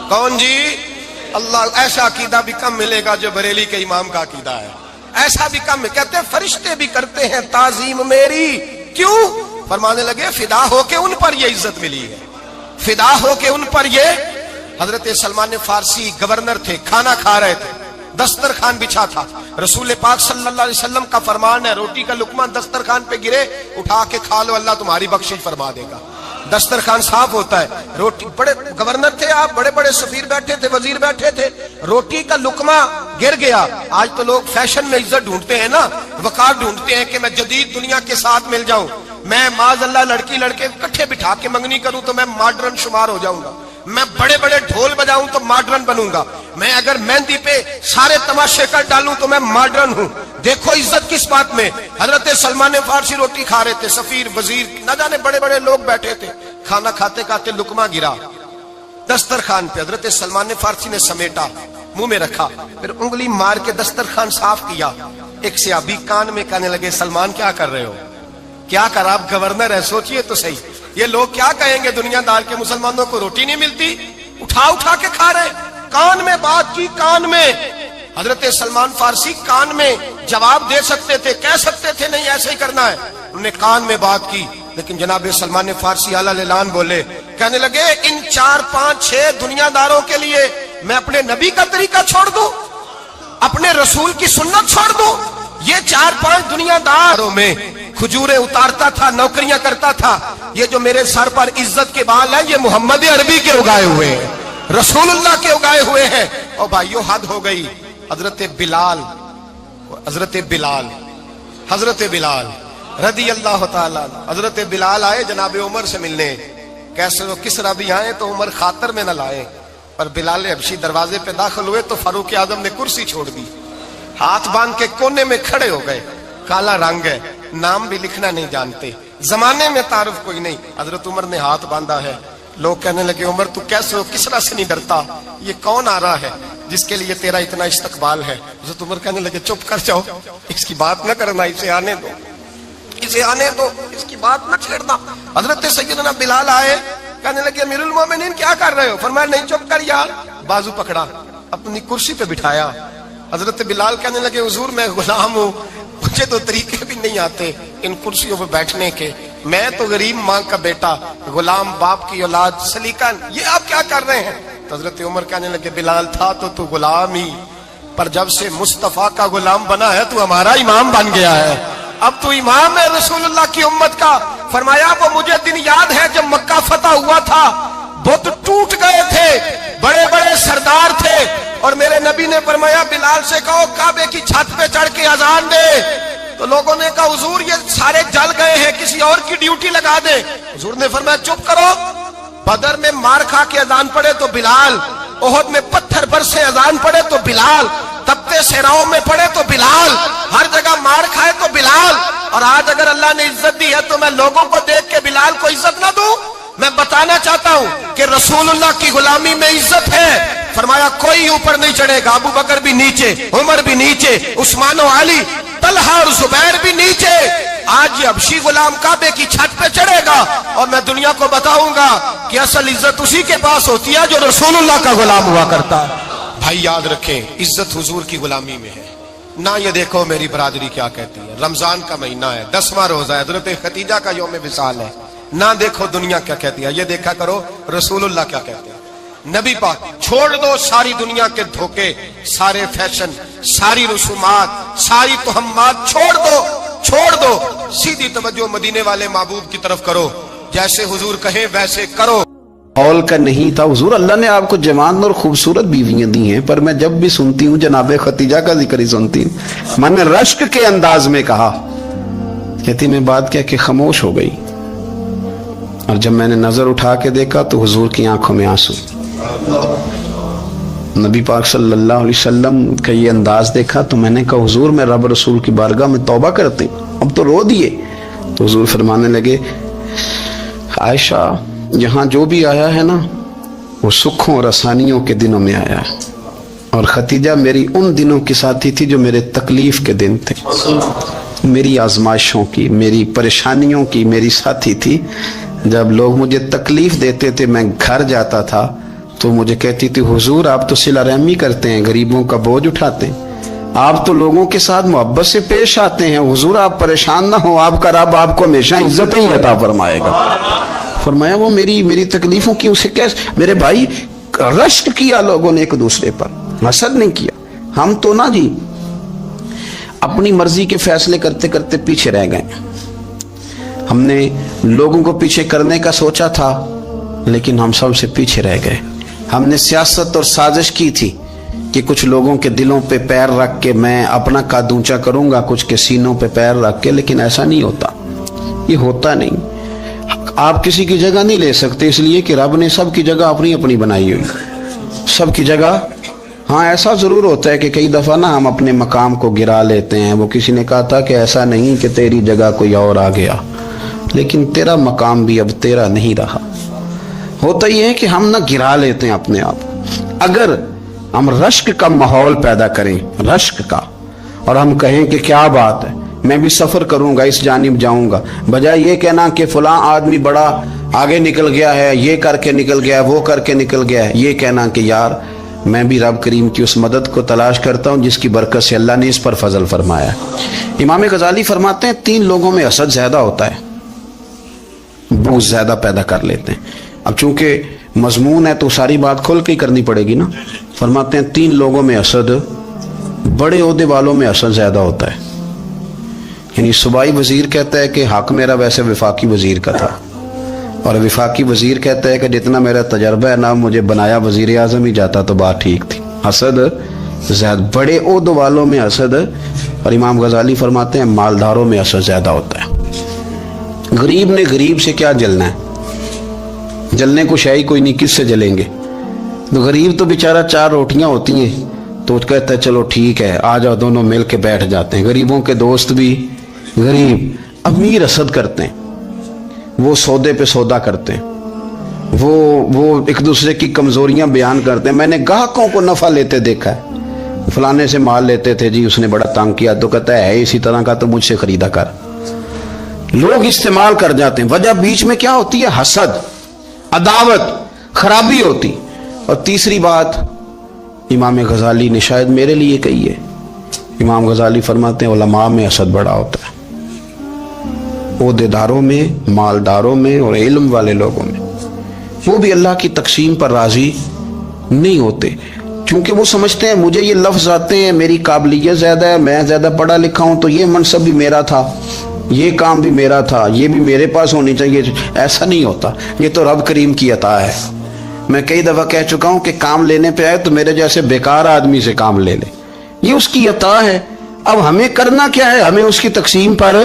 کون جی؟ اللہ۔ ایسا عقیدہ بھی کم ملے گا جو بریلی کے امام کا عقیدہ ہے، ایسا بھی کم۔ کہتے ہیں فرشتے بھی کرتے ہیں تعظیم میری، کیوں؟ فرمانے لگے فدا ہو کے ان پر یہ عزت ملی ہے، فدا ہو کے ان پر یہ۔ حضرت سلمان فارسی گورنر تھے، کھانا کھا رہے تھے، دسترخوان بچھا تھا، رسول پاک صلی اللہ علیہ وسلم کا فرمان ہے روٹی کا لقمہ دسترخوان پہ گرے اٹھا کے کھا لو، اللہ تمہاری بخشش فرما دے گا۔ دسترخوان صاف ہوتا ہے، روٹی، بڑے گورنر تھے آپ، بڑے بڑے سفیر بیٹھے تھے، وزیر بیٹھے تھے، روٹی کا لقمہ گر گیا۔ آج تو لوگ فیشن میں عزت ڈھونڈتے ہیں نا، وقار ڈھونڈتے ہیں کہ میں جدید دنیا کے ساتھ مل جاؤں، میں معاذ اللہ لڑکی لڑکے اکٹھے بٹھا کے منگنی کروں تو میں ماڈرن شمار ہو جاؤں گا، میں بڑے بڑے ڈھول بجاؤں تو ماڈرن بنوں گا، میں اگر مہندی پہ سارے تماشے کر ڈالوں تو میں ماڈرن ہوں۔ دیکھو عزت کس بات میں۔ حضرت سلمان فارسی روٹی کھا رہے تھے، سفیر وزیر نہ جانے بڑے بڑے لوگ بیٹھے تھے، کھانا کھاتے کھاتے لقمہ گرا دسترخوان پہ، حضرت سلمان فارسی نے سمیٹا، منہ میں رکھا، پھر انگلی مار کے دسترخوان صاف کیا۔ ایک صحابی کان میں کہنے لگے سلمان کیا کر رہے ہو، کیا کر، آپ گورنر ہے، سوچئے تو صحیح، یہ لوگ کیا کہیں گے دنیا دار کے مسلمانوں کو روٹی نہیں ملتی، اٹھا اٹھا کے کھا رہے۔ کان میں بات کی، کان میں۔ حضرت سلمان فارسی کان میں جواب دے سکتے تھے، کہہ سکتے تھے نہیں ایسے ہی کرنا ہے، انہوں نے کان میں بات کی، لیکن جناب سلمان فارسی اعلیٰ اعلان بولے کہنے لگے ان 4 5 6 دنیا داروں کے لیے میں اپنے نبی کا طریقہ چھوڑ دوں, اپنے رسول کی سنت چھوڑ دوں؟ یہ 4 5 دنیا داروں میں کھجوریں اتارتا تھا, نوکریاں کرتا تھا. یہ جو میرے سر پر عزت کے بال ہیں یہ محمد عربی کے اگائے ہوئے ہیں, رسول اللہ کے اگائے ہوئے ہیں. اور بھائیو حد ہو گئی. حضرت بلال رضی اللہ تعالیٰ, حضرت بلال آئے جناب عمر سے ملنے. کیسے وہ کسرا بھی آئے تو عمر خاطر میں نہ لائے, اور بلال حبشی دروازے پہ داخل ہوئے تو فاروق اعظم نے کرسی چھوڑ دی, ہاتھ باندھ کے کونے میں کھڑے ہو گئے. کالا رنگ ہے, نام بھی لکھنا نہیں جانتے, زمانے میں تعارف کوئی نہیں. حضرت عمر نے ہاتھ باندھا ہے. لوگ کہنے لگے عمر تو کیسے ہو, کسرا سے نہیں ڈرتا, یہ کون آ رہا ہے جس کے لیے تیرا اتنا استقبال ہے؟ حضرت عمر کہنے لگے چپ کر جاؤ, اس کی بات نہ کرنا, اسے آنے دو, اسے آنے دو, اس کی بات نہ چھیڑنا. حضرت سیدنا بلال آئے, کہنے لگے امیر المومنین کیا کر رہے ہو؟ فرمایا نہیں چپ کر یار. بازو پکڑا, اپنی کرسی پہ بٹھایا. حضرت بلال کہنے لگے حضور میں غلام ہوں, مجھے تو طریقے بھی نہیں آتے ان کرسیوں پہ بیٹھنے کے, میں تو غریب ماں کا بیٹا, غلام باپ کی اولاد, سلیقہ, یہ آپ کیا کر رہے ہیں؟ تو حضرت عمر کہنے لگے بلال تھا تو غلام ہی, پر جب سے مصطفیٰ کا غلام بنا ہے تو ہمارا امام بن گیا ہے, اب تو امام ہے رسول اللہ کی امت کا. فرمایا وہ مجھے دن یاد ہے جب مکہ فتح ہوا تھا, بت ٹوٹ گئے تھے, بڑے بڑے سردار تھے, اور میرے نبی نے فرمایا بلال سے کہو کعبے کی چھت پہ چڑھ کے اذان دے. تو لوگوں نے کہا حضور یہ سارے جل گئے ہیں, کسی اور کی ڈیوٹی لگا دے. حضور نے فرمایا چپ کرو, بدر میں مار کھا کے اذان پڑے تو بلال, احد میں پتھر برسے اذان پڑے تو بلال, تپتے صحراؤں میں پڑے تو بلال, ہر جگہ مار کھائے تو بلال. اور آج اگر اللہ نے عزت دی ہے تو میں لوگوں کو دیکھ کے بلال کو عزت نہ دوں؟ میں بتانا چاہتا ہوں کہ رسول اللہ کی غلامی میں عزت ہے. فرمایا کوئی اوپر نہیں چڑھے گا, ابو بکر بھی نیچے, عمر بھی نیچے, عثمان و علی, طلحہ اور زبیر بھی نیچے. آج یہ حبشی غلام کعبے کی چھت پہ چڑھے گا, اور میں دنیا کو بتاؤں گا کہ اصل عزت اسی کے پاس ہوتی ہے جو رسول اللہ کا غلام ہوا کرتا ہے. بھائی یاد رکھیں عزت حضور کی غلامی میں ہے. نہ یہ دیکھو میری برادری کیا کہتی ہے, رمضان کا مہینہ ہے, 10واں روزہ ہے, حضرت خدیجہ کا یوم وصال ہے. نہ دیکھو دنیا کیا کہتی ہے, یہ دیکھا کرو رسول اللہ کیا کہتے ہیں. نبی پاک چھوڑ دو ساری دنیا کے دھوکے, سارے فیشن, ساری رسومات, ساری تہمات چھوڑ دو, سیدھی توجہ مدینے والے محبوب کی طرف کرو, جیسے حضور کہیں ویسے کرو. ماحول کا نہیں تھا. حضور اللہ نے آپ کو جوان اور خوبصورت بیویاں دی ہیں, پر میں جب بھی سنتی ہوں جناب خدیجہ کا ذکر ہی سنتی ہوں. میں نے رشک کے انداز میں کہا, کہتی میں بات کیا کہ خاموش ہو گئی, اور جب میں نے نظر اٹھا کے دیکھا تو حضور کی آنکھوں میں آنسو. نبی پاک صلی اللہ علیہ وسلم کا یہ انداز دیکھا تو میں نے کہا حضور میں رب رسول کی بارگاہ میں توبہ کرتے ہیں, اب تو رو دیے. تو حضور فرمانے لگے عائشہ یہاں جو بھی آیا ہے نا وہ سکھوں اور آسانیوں کے دنوں میں آیا ہے, اور خدیجہ میری ان دنوں کی ساتھی تھی جو میرے تکلیف کے دن تھے, میری آزمائشوں کی, میری پریشانیوں کی میری ساتھی تھی. جب لوگ مجھے تکلیف دیتے تھے میں گھر جاتا تھا تو مجھے کہتی تھی حضور آپ تو صلہ رحمی کرتے ہیں, غریبوں کا بوجھ اٹھاتے ہیں, آپ تو لوگوں کے ساتھ محبت سے پیش آتے ہیں, حضور آپ پریشان نہ ہو, آپ کا رب آپ کو ہمیشہ عزت ہی عطا فرمائے گا. فرمایا وہ میری تکلیفوں کی اسے کیسے, میرے بھائی رشک کیا لوگوں نے ایک دوسرے پر, حسد نہیں کیا. ہم تو نا جی اپنی مرضی کے فیصلے کرتے کرتے پیچھے رہ گئے. ہم نے لوگوں کو پیچھے کرنے کا سوچا تھا لیکن ہم سب سے پیچھے رہ گئے. ہم نے سیاست اور سازش کی تھی کہ کچھ لوگوں کے دلوں پہ پیر رکھ کے میں اپنا قد اونچا کروں گا, کچھ کے سینوں پہ پیر رکھ کے, لیکن ایسا نہیں ہوتا, یہ ہوتا نہیں. آپ کسی کی جگہ نہیں لے سکتے, اس لیے کہ رب نے سب کی جگہ اپنی اپنی بنائی ہوئی, سب کی جگہ. ہاں ایسا ضرور ہوتا ہے کہ کئی دفعہ نا ہم اپنے مقام کو گرا لیتے ہیں. وہ کسی نے کہا تھا کہ ایسا نہیں کہ تیری جگہ کوئی اور آ گیا, لیکن تیرا مقام بھی اب تیرا نہیں رہا. ہوتا یہ ہے کہ ہم نہ گرا لیتے ہیں اپنے آپ. اگر ہم رشک کا ماحول پیدا کریں, رشک کا, اور ہم کہیں کہ کیا بات ہے میں بھی سفر کروں گا, اس جانب جاؤں گا, بجائے یہ کہنا کہ فلاں آدمی بڑا آگے نکل گیا ہے, یہ کر کے نکل گیا ہے, وہ کر کے نکل گیا ہے, یہ کہنا کہ یار میں بھی رب کریم کی اس مدد کو تلاش کرتا ہوں جس کی برکت سے اللہ نے اس پر فضل فرمایا ہے. امام غزالی فرماتے ہیں 3 لوگوں میں حسد زیادہ ہوتا ہے, بغض زیادہ پیدا کر لیتے ہیں. اب چونکہ مضمون ہے تو ساری بات کھول کے ہی کرنی پڑے گی نا. فرماتے ہیں 3 لوگوں میں حسد، بڑے عہدے والوں میں حسد زیادہ ہوتا ہے. یعنی صوبائی وزیر کہتا ہے کہ حق میرا ویسے وفاقی وزیر کا تھا، اور وفاقی وزیر کہتا ہے کہ جتنا میرا تجربہ ہے نا مجھے بنایا وزیر اعظم ہی جاتا تو بات ٹھیک تھی. حسد زیادہ، بڑے عہدوں والوں میں حسد، اور امام غزالی فرماتے ہیں مالداروں میں حسد زیادہ ہوتا ہے. غریب نے غریب سے کیا جلنا ہے؟ جلنے کو شے ہی کوئی نہیں، کس سے جلیں گے؟ تو غریب تو بیچارہ 4 روٹیاں ہوتی ہیں تو کہتا ہے چلو ٹھیک ہے آ جاؤ، دونوں مل کے بیٹھ جاتے ہیں. غریبوں کے دوست بھی غریب. امیر حسد کرتے ہیں، وہ سودے پہ سودا کرتے ہیں، وہ ایک دوسرے کی کمزوریاں بیان کرتے ہیں. میں نے گاہکوں کو نفع لیتے دیکھا ہے، فلانے سے مال لیتے تھے جی اس نے بڑا تنگ کیا، تو کہتا ہے اسی طرح کا تو مجھ سے خریدا کر. لوگ استعمال کر جاتے ہیں. وجہ بیچ میں کیا ہوتی ہے؟ حسد، عداوت، خرابی ہوتی. اور تیسری بات امام غزالی نے شاید میرے لیے کہی ہے. امام غزالی فرماتے ہیں علماء میں حسد بڑا ہوتا ہے، عہدیداروں میں، مالداروں میں اور علم والے لوگوں میں. وہ بھی اللہ کی تقسیم پر راضی نہیں ہوتے، چونکہ وہ سمجھتے ہیں مجھے یہ لفظ آتے ہیں، میری قابلیت زیادہ ہے، میں زیادہ پڑھا لکھا ہوں تو یہ منصب بھی میرا تھا، یہ کام بھی میرا تھا، یہ بھی میرے پاس ہونی چاہیے. ایسا نہیں ہوتا، یہ تو رب کریم کی عطا ہے. میں کئی دفعہ کہہ چکا ہوں کہ کام لینے پہ آئے تو میرے جیسے بیکار آدمی سے کام لے لے، یہ اس کی عطا ہے. اب ہمیں کرنا کیا ہے؟ ہمیں اس کی تقسیم پر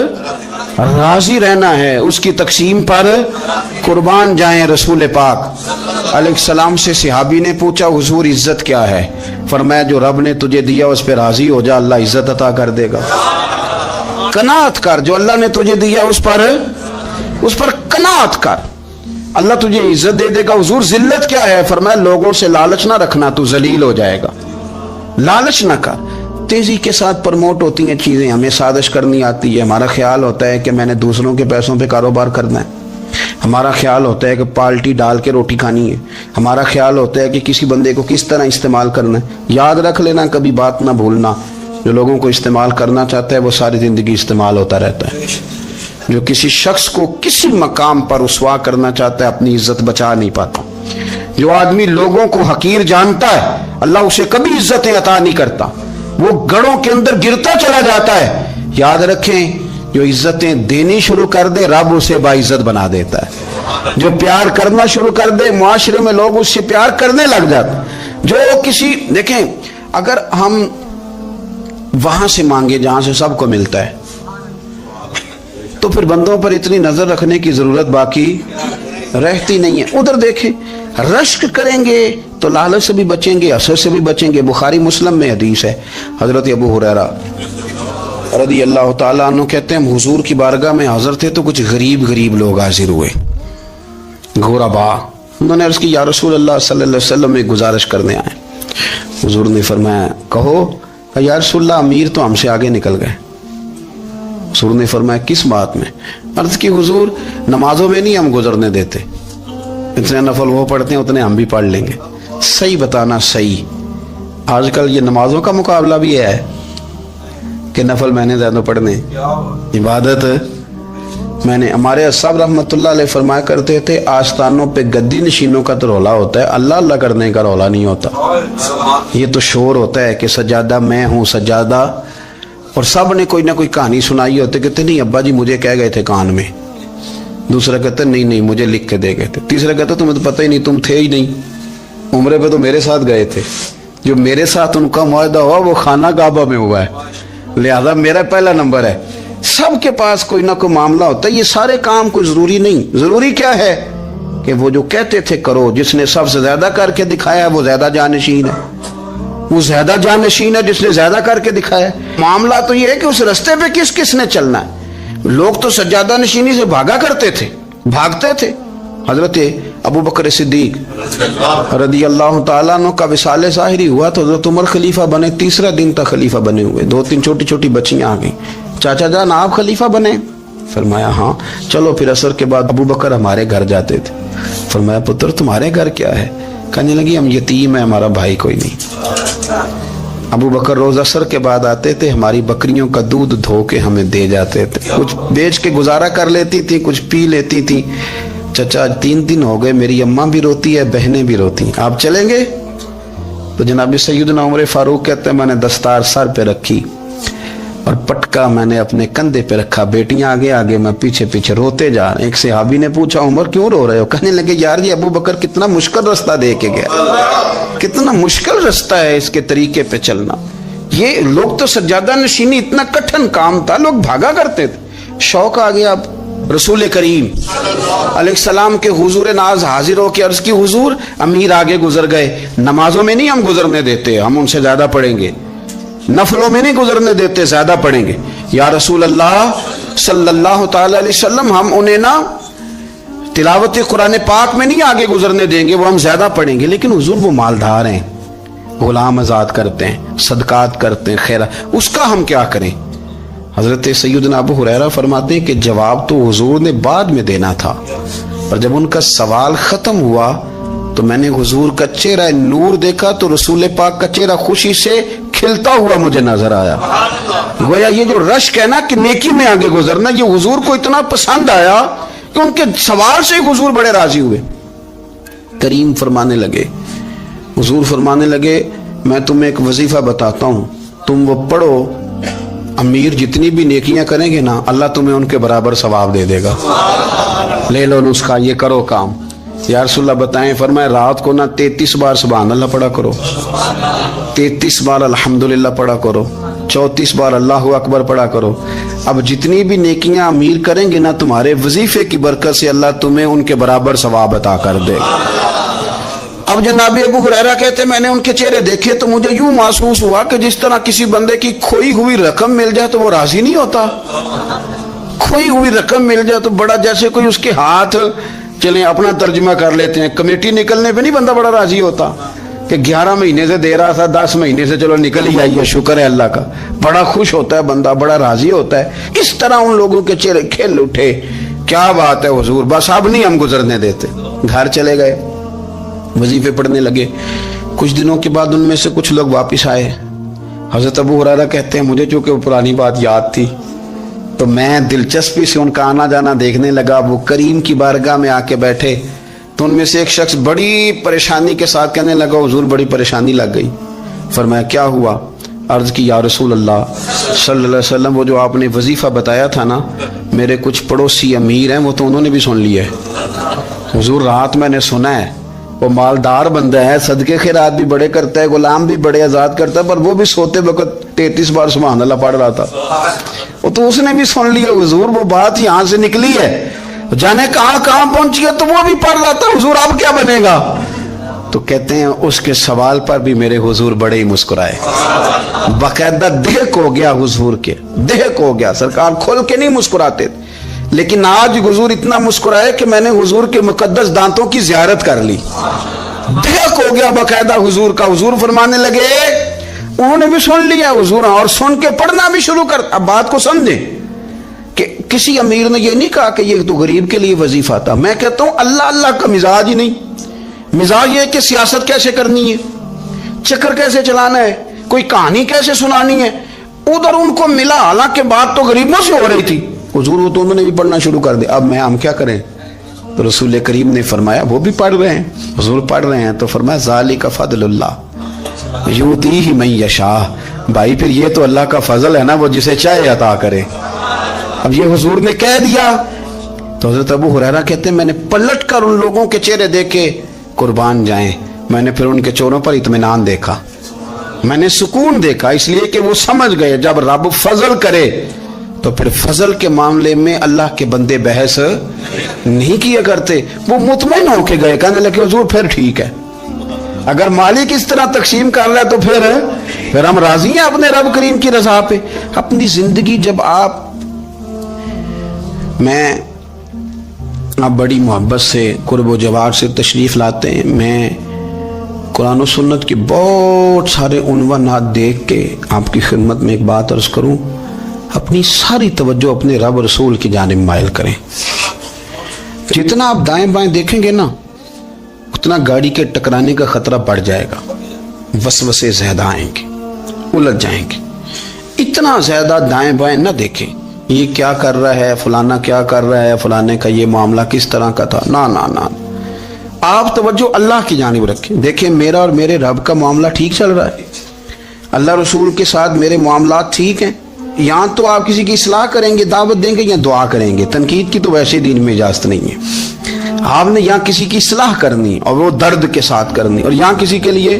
راضی رہنا ہے، اس کی تقسیم پر قربان جائیں. رسول پاک علیہ السلام سے صحابی نے پوچھا حضور عزت کیا ہے؟ فرمایا جو رب نے تجھے دیا اس پہ راضی ہو جا، اللہ عزت عطا کر دے گا. قناعت کر، جو اللہ نے تجھے دیا اس پر قناعت کر، اللہ تجھے عزت دے دے گا. حضور ذلت کیا ہے؟ فرمایا لوگوں سے لالچ نہ رکھنا، تو ذلیل ہو جائے گا. لالچ نہ کر. تیزی کے ساتھ پروموٹ ہوتی ہیں چیزیں، ہمیں سازش کرنی آتی ہے. ہمارا خیال ہوتا ہے کہ میں نے دوسروں کے پیسوں پہ کاروبار کرنا ہے. ہمارا خیال ہوتا ہے کہ پالٹی ڈال کے روٹی کھانی ہے. ہمارا خیال ہوتا ہے کہ کسی بندے کو کس طرح استعمال کرنا ہے. یاد رکھ لینا، کبھی بات نہ بھولنا، جو لوگوں کو استعمال کرنا چاہتا ہے وہ ساری زندگی استعمال ہوتا رہتا ہے. جو کسی شخص کو کسی مقام پر رسوا کرنا چاہتا ہے اپنی عزت بچا نہیں پاتا. جو آدمی لوگوں کو حقیر جانتا ہے اللہ اسے کبھی عزتیں عطا نہیں کرتا، وہ گڑھوں کے اندر گرتا چلا جاتا ہے. یاد رکھیں جو عزتیں دینی شروع کر دے رب اسے باعزت بنا دیتا ہے. جو پیار کرنا شروع کر دے معاشرے میں لوگ اس سے پیار کرنے لگ جاتے. جو کسی دیکھیں اگر ہم وہاں سے مانگے جہاں سے سب کو ملتا ہے تو پھر بندوں پر اتنی نظر رکھنے کی ضرورت باقی رہتی نہیں ہے. ادھر دیکھیں رشک کریں گے تو لالچ سے بھی بچیں گے، حسد سے بھی بچیں گے. بخاری مسلم میں حدیث ہے، حضرت ابو ہریرہ رضی اللہ تعالیٰ عنہ کہتے ہیں حضور کی بارگاہ میں حاضر تھے تو کچھ غریب لوگ حاضر ہوئے، غربا. انہوں نے عرض کی یا رسول اللہ صلی اللہ علیہ وسلم ایک گزارش کرنے آئے. حضور نے فرمایا کہو. یا رسول اللہ امیر تو ہم سے آگے نکل گئے. حضور نے فرمایا کس بات میں؟ عرض کی حضور نمازوں میں نہیں ہم گزرنے دیتے، اتنے نفل وہ پڑھتے ہیں اتنے ہم بھی پڑھ لیں گے. صحیح بتانا صحیح. آج کل یہ نمازوں کا مقابلہ بھی ہے کہ نفل میں نے زیادہ پڑھنے، عبادت میں نے. ہمارے صاحب رحمۃ اللہ علیہ فرمایا کرتے تھے آستانوں پہ گدی نشینوں کا تو رولا ہوتا ہے، اللہ اللہ کرنے کا رولا نہیں ہوتا. یہ تو شور ہوتا ہے کہ سجادہ میں ہوں سجادہ، اور سب نے کوئی نہ کوئی کہانی سنائی ہوتی. کہتے نہیں ابا جی مجھے کہہ گئے تھے کان میں. دوسرا کہتا نہیں مجھے لکھ کے دے گئے تھے. تیسرا کہتا تمہیں تو پتہ ہی نہیں، تم تھے ہی نہیں، عمرے پہ تو میرے ساتھ گئے تھے. جو میرے ساتھ ان کا معاہدہ ہوا وہ خانہ کعبہ میں ہوا ہے، لہذا میرا پہلا نمبر ہے. سب کے پاس کوئی نہ کوئی معاملہ ہوتا ہے. یہ سارے کام کوئی ضروری نہیں. ضروری کیا ہے کہ وہ جو کہتے تھے کرو، جس نے سب سے زیادہ کر کے دکھایا وہ زیادہ جانشین ہے. وہ زیادہ جانشین ہے جس نے زیادہ کر کے دکھایا. معاملہ تو یہ ہے کہ اس رستے پہ کس نے چلنا ہے. لوگ تو سجادہ نشینی سے بھاگا کرتے تھے، بھاگتے تھے. حضرت ابو بکر صدیق رضی اللہ تعالیٰ عنہ کا وصال ظاہری ہوا تو حضرت عمر خلیفہ بنے. تیسرا دن تک خلیفہ بنے ہوئے. 2-3 چھوٹی چھوٹی بچیاں آ گئیں. چاچا جان آپ خلیفہ بنے؟ فرمایا ہاں. چلو پھر عصر کے بعد ابو بکر ہمارے گھر جاتے تھے. فرمایا پتر تمہارے گھر کیا ہے؟ کہنے لگی ہم یتیم ہیں، ہمارا بھائی کوئی نہیں. ابو بکر روز عصر کے بعد آتے تھے، ہماری بکریوں کا دودھ دھو کے ہمیں دے جاتے تھے. کچھ بیچ کے گزارا کر لیتی تھی، کچھ پی لیتی تھی. چچا 3 دن ہو گئے میری اماں بھی روتی ہے بہنیں بھی روتی ہیں, آپ چلیں گے؟ تو جناب سیدنا عمر فاروق کہتے ہیں میں نے دستار سر پہ رکھی اور پٹکا میں نے اپنے کندھے پہ رکھا, بیٹیاں آگے آگے میں پیچھے پیچھے روتے جا رہے ہیں. ایک صحابی نے پوچھا عمر کیوں رو رہے ہو؟ کہنے لگے یار یہ ابو بکر کتنا مشکل رستہ دے کے گیا, کتنا مشکل رستہ ہے اس کے طریقے پہ چلنا. یہ لوگ تو سجادہ نشینی اتنا کٹھن کام تھا, لوگ بھاگا کرتے تھے. شوق آ گیا اب رسول کریم علیہ السلام کے حضور ناز حاضر ہو کے عرض کی حضور امیر آگے گزر گئے, نمازوں میں نہیں ہم گزرنے دیتے, ہم ان سے زیادہ پڑھیں گے, نفلوں میں نہیں گزرنے دیتے, زیادہ پڑھیں گے. یا رسول اللہ صلی اللہ تعالی علیہ وسلم ہم انہیں نا تلاوت قرآن پاک میں نہیں آگے گزرنے دیں گے, وہ ہم زیادہ پڑھیں گے. لیکن حضور وہ مالدار ہیں, غلام آزاد کرتے ہیں, صدقات کرتے ہیں, خیرہ, اس کا ہم کیا کریں؟ حضرت سیدنا ابو ہریرہ فرماتے ہیں کہ جواب تو حضور نے بعد میں دینا تھا, اور جب ان کا سوال ختم ہوا تو میں نے حضور کا چہرہ نور دیکھا تو رسول پاک کا چہرہ خوشی سے کھلتا ہوا مجھے نظر آیا. گویا یہ جو رشک ہے نا کہ نیکی میں آگے گزرنا, یہ حضور کو اتنا پسند آیا کہ ان کے سوال سے حضور بڑے راضی ہوئے. کریم فرمانے لگے, حضور فرمانے لگے میں تمہیں ایک وظیفہ بتاتا ہوں, تم وہ پڑھو, امیر جتنی بھی نیکیاں کریں گے نا اللہ تمہیں ان کے برابر ثواب دے دے گا. لے لو نسخہ, یہ کرو کام. یا رسول اللہ بتائیں, فرمائے رات کو نا 33 بار سبحان اللہ پڑھا کرو, 33 بار الحمدللہ پڑھا کرو, 34 بار اللہ اکبر پڑھا کرو. اب جتنی بھی نیکیاں امیر کریں گے نا تمہارے وظیفے کی برکت سے اللہ تمہیں ان کے برابر ثواب عطا کر دے گا. اب جناب ابو ہریرہ کہتے میں نے ان کے چہرے دیکھے تو مجھے یوں محسوس ہوا کہ جس طرح کسی بندے کی کھوئی ہوئی رقم مل جائے تو وہ راضی نہیں ہوتا. کھوئی ہوئی رقم مل جائے تو بڑا جیسے کوئی اس کے ہاتھ, چلیں اپنا ترجمہ کر لیتے ہیں, کمیٹی نکلنے پہ نہیں بندہ بڑا راضی ہوتا کہ 11 مہینے سے دے رہا تھا 10 مہینے سے چلو نکل ہی آئیے, شکر ہے اللہ کا. بڑا خوش ہوتا ہے بندہ, بڑا راضی ہوتا ہے. اس طرح ان لوگوں کے چہرے کھل اٹھے, کیا بات ہے حضور, بس اب نہیں ہم گزرنے دیتے. گھر چلے گئے, وظیفے پڑھنے لگے. کچھ دنوں کے بعد ان میں سے کچھ لوگ واپس آئے. حضرت ابو ہریرہ کہتے ہیں مجھے چونکہ وہ پرانی بات یاد تھی تو میں دلچسپی سے ان کا آنا جانا دیکھنے لگا. وہ کریم کی بارگاہ میں آ کے بیٹھے تو ان میں سے ایک شخص بڑی پریشانی کے ساتھ کہنے لگا حضور بڑی پریشانی لگ گئی. فرمایا کیا ہوا؟ عرض کی یا رسول اللہ صلی اللہ علیہ وسلم وہ جو آپ نے وظیفہ بتایا تھا نا, میرے کچھ پڑوسی امیر ہیں وہ تو انہوں نے بھی سن لیا ہے. حضور رات میں نے سنا ہے, وہ مالدار بندہ ہے, صدقے خیرات بھی بڑے کرتا ہے, غلام بھی بڑے آزاد کرتا ہے, پر وہ بھی سوتے وقت 33 بار سبحان اللہ پڑھ رہا تھا. وہ تو اس نے بھی سن لیا حضور, وہ بات یہاں سے نکلی ہے, جانے کہاں کہاں پہنچی ہے, تو وہ بھی پڑھ رہا تھا حضور اب کیا بنے گا؟ تو کہتے ہیں اس کے سوال پر بھی میرے حضور بڑے ہی مسکرائے. باقاعدہ دہک ہو گیا حضور کے, دہک ہو گیا. سرکار کھول کے نہیں مسکراتے, لیکن آج حضور اتنا مسکرائے کہ میں نے حضور کے مقدس دانتوں کی زیارت کر لی. دہک ہو گیا باقاعدہ حضور کا. حضور فرمانے لگے انہوں نے بھی سن لیا حضور, اور سن کے پڑھنا بھی شروع کر. اب بات کو سمجھیں کہ کسی امیر نے یہ نہیں کہا کہ یہ تو غریب کے لیے وظیفہ تھا. میں کہتا ہوں اللہ اللہ کا مزاج ہی نہیں. مزاج یہ کہ سیاست کیسے کرنی ہے, چکر کیسے چلانا ہے, کوئی کہانی کیسے سنانی ہے. ادھر ان کو ملا, حالانکہ بات تو غریبوں سے ہو رہی تھی. حضور وہ تو انہوں نے بھی پڑھنا شروع کر دیا. اب ہم کیا کریں؟ تو رسول کریم نے فرمایا وہ بھی پڑھ رہے ہیں, حضور پڑھ رہے ہیں, تو فرمایا ذالک فضل اللہ یؤتیہ من یشاء. بھائی پھر یہ تو اللہ کا فضل ہے نا, وہ جسے چاہے عطا کرے. اب یہ حضور نے کہہ دیا تو حضرت ابو ہریرہ کہتے ہیں میں نے پلٹ کر ان لوگوں کے چہرے دیکھے, قربان جائیں, میں نے پھر ان کے چہروں پر اطمینان دیکھا, میں نے سکون دیکھا, اس لیے کہ وہ سمجھ گئے جب رب فضل کرے تو پھر فضل کے معاملے میں اللہ کے بندے بحث نہیں کیا کرتے. وہ مطمئن ہو کے گئے, کہنے لگے حضور پھر ٹھیک ہے, اگر مالک اس طرح تقسیم کر رہا ہے تو پھر ہم راضی ہیں اپنے رب کریم کی رضا پہ. اپنی زندگی جب آپ بڑی محبت سے قرب و جوار سے تشریف لاتے ہیں, میں قرآن و سنت کے بہت سارے عنوانات دیکھ کے آپ کی خدمت میں ایک بات عرض کروں, اپنی ساری توجہ اپنے رب رسول کی جانب مائل کریں. جتنا آپ دائیں بائیں دیکھیں گے نا اتنا گاڑی کے ٹکرانے کا خطرہ بڑھ جائے گا, وسوسے زیادہ آئیں گے, الجھ جائیں گے. اتنا زیادہ دائیں بائیں نہ دیکھیں, یہ کیا کر رہا ہے، فلانا کیا کر رہا ہے، فلانے کا یہ معاملہ کس طرح کا تھا، نا نا نا، آپ توجہ اللہ کی جانب رکھیں. دیکھیں میرا اور میرے رب کا معاملہ ٹھیک چل رہا ہے، اللہ رسول کے ساتھ میرے معاملات ٹھیک ہیں. یہاں تو آپ کسی کی اصلاح کریں گے، دعوت دیں گے یا دعا کریں گے، تنقید کی تو ویسے دین میں اجازت نہیں ہے. آپ نے یہاں کسی کی اصلاح کرنی اور وہ درد کے ساتھ کرنی، اور یہاں کسی کے لیے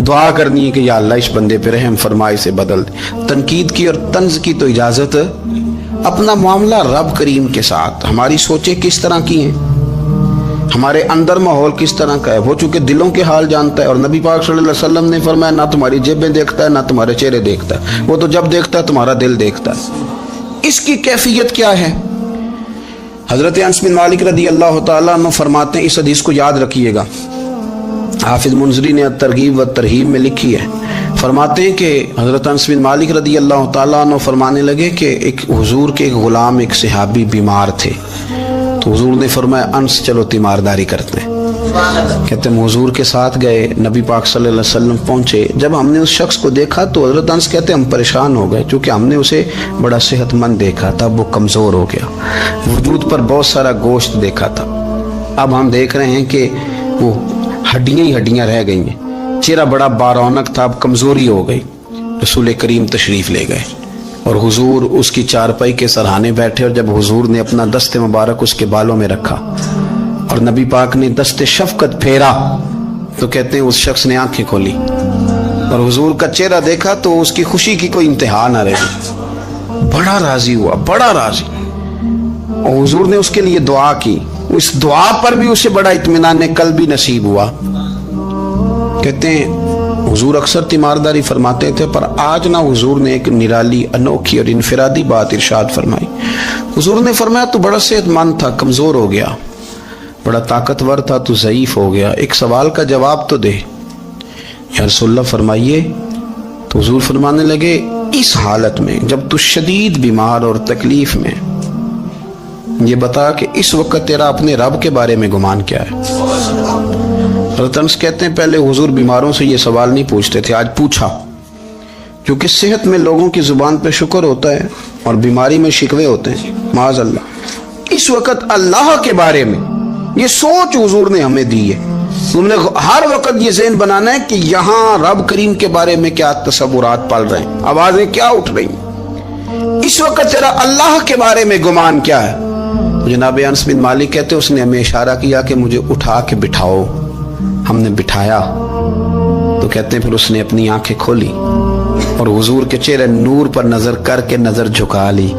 دعا کرنی ہے کہ یا اللہ اس بندے پہ رحم فرمائے، سے بدل دے. تنقید کی اور طنز کی تو اجازت. اپنا معاملہ رب کریم کے ساتھ، ہماری سوچیں کس طرح کی ہیں، ہمارے اندر ماحول کس طرح کا ہے، وہ چونکہ دلوں کے حال جانتا ہے. اور نبی پاک صلی اللہ علیہ وسلم نے فرمایا نہ تمہاری جیبیں دیکھتا ہے نہ تمہارے چہرے دیکھتا ہے، وہ تو جب دیکھتا ہے تمہارا دل دیکھتا ہے. اس کی کیفیت کیا ہے؟ حضرت انس بن مالک رضی اللہ تعالیٰ عنہ فرماتے ہیں، اس حدیث کو یاد رکھیے گا، حافظ منذری نے ترغیب و ترہیب میں لکھی ہے. فرماتے ہیں کہ حضرت انس بن مالک رضی اللہ تعالیٰ عنہ فرمانے لگے کہ ایک حضور کے ایک غلام، ایک صحابی بیمار تھے، تو حضور نے فرمایا انس چلو تیمارداری کرتے ہیں. کہتے ہیں حضور کے ساتھ گئے، نبی پاک صلی اللہ علیہ وسلم پہنچے. جب ہم نے اس شخص کو دیکھا تو حضرت انس کہتے ہیں ہم پریشان ہو گئے، چونکہ ہم نے اسے بڑا صحت مند دیکھا تھا، وہ کمزور ہو گیا، وجود پر بہت سارا گوشت دیکھا تھا. اب ہم دیکھ رہے ہیں کہ وہ ہڈیاں ہی ہڈیاں رہ گئی ہیں، چہرہ بڑا بارونق تھا، اب کمزوری ہو گئی. رسول کریم تشریف لے گئے اور حضور اس کی چارپائی کے سرہانے بیٹھے، اور جب حضور نے اپنا دست مبارک اس کے بالوں میں رکھا اور نبی پاک نے دست شفقت پھیرا تو کہتے ہیں اس شخص نے آنکھیں کھولی اور حضور کا چہرہ دیکھا تو اس کی خوشی کی کوئی انتہا نہ رہی، بڑا راضی ہوا، بڑا راضی. اور حضور نے اس کے لیے دعا کی، اس دعا پر بھی اسے بڑا اطمینان قلبی نصیب ہوا. کہتے ہیں حضور اکثر تیمارداری فرماتے تھے، پر آج نہ حضور نے ایک نرالی، انوکھی اور انفرادی بات ارشاد فرمائی. حضور نے فرمایا تو بڑا صحت مند تھا، کمزور ہو گیا، بڑا طاقتور تھا، تو ضعیف ہو گیا، ایک سوال کا جواب تو دے. یا رسول اللہ فرمائیے. تو حضور فرمانے لگے اس حالت میں جب تو شدید بیمار اور تکلیف میں، یہ بتا کہ اس وقت تیرا اپنے رب کے بارے میں گمان کیا ہے. حضرت انس کہتے ہیں پہلے حضور بیماروں سے یہ سوال نہیں پوچھتے تھے، آج پوچھا، کیونکہ صحت میں لوگوں کی زبان پہ شکر ہوتا ہے اور بیماری میں شکوے ہوتے ہیں، معاذ اللہ. اس وقت اللہ کے بارے میں یہ سوچ حضور نے ہمیں دی ہے. تم نے ہر وقت یہ ذہن بنانا ہے کہ یہاں رب کریم کے بارے میں کیا تصورات پل رہے ہیں، آوازیں کیا اٹھ رہی ہیں، اس وقت تیرا اللہ کے بارے میں گمان کیا ہے. جناب انس بن مالک کہتے اس نے ہمیں اشارہ کیا کہ مجھے اٹھا کے بٹھاؤ. ہم نے بٹھایا تو کہتے ہیں پھر اس نے اپنی آنکھیں کھولی اور حضور کے چہرے نور پر نظر کر کے نظر جھکا لی.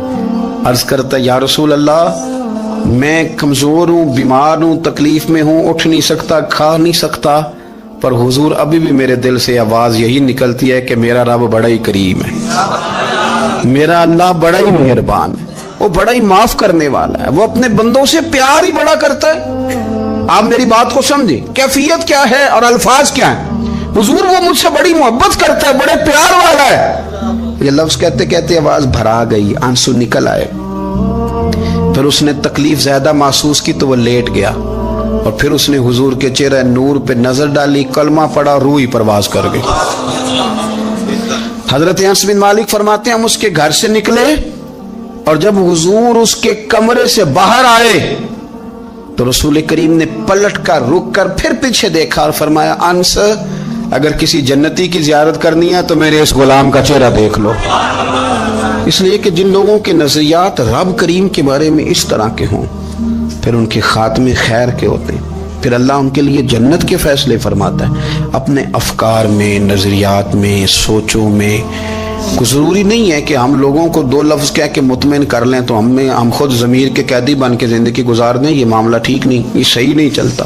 عرض کرتا یا رسول اللہ میں کمزور ہوں، بیمار ہوں، تکلیف میں ہوں، اٹھ نہیں سکتا، کھا نہیں سکتا، پر حضور ابھی بھی میرے دل سے آواز یہی نکلتی ہے کہ میرا رب بڑا ہی کریم ہے، میرا اللہ بڑا ہی مہربان ہے، وہ بڑا ہی معاف کرنے والا ہے، وہ اپنے بندوں سے پیار ہی بڑا کرتا ہے. آپ میری بات کو سمجھیں، کیفیت کیا ہے اور الفاظ کیا ہیں. حضور وہ مجھ سے بڑی محبت کرتا ہے، بڑے پیار والا ہے. یہ لفظ کہتے کہتے آواز بھرا گئی، آنسو نکل آئے. پھر اس نے تکلیف زیادہ محسوس کی تو وہ لیٹ گیا اور پھر اس نے حضور کے چہرے نور پہ نظر ڈالی، کلمہ پڑھا، روح ہی پرواز کر گئی. حضرت انس بن مالک فرماتے ہیں ہم اس کے گھر سے نکلے اور جب حضور اس کے کمرے سے باہر آئے تو رسول کریم نے پلٹ کر رک کر پھر پیچھے دیکھا اور فرمایا انس اگر کسی جنتی کی زیارت کرنی ہے تو میرے اس غلام کا چہرہ دیکھ لو. اس لیے کہ جن لوگوں کے نظریات رب کریم کے بارے میں اس طرح کے ہوں پھر ان کے خاتمے خیر کے ہوتے ہیں، پھر اللہ ان کے لیے جنت کے فیصلے فرماتا ہے. اپنے افکار میں، نظریات میں، سوچوں میں ضروری نہیں ہے کہ ہم لوگوں کو دو لفظ کہہ کے مطمئن کر لیں تو ہم خود ضمیر کے قیدی بن کے زندگی گزار دیں. یہ معاملہ ٹھیک نہیں، یہ صحیح نہیں چلتا.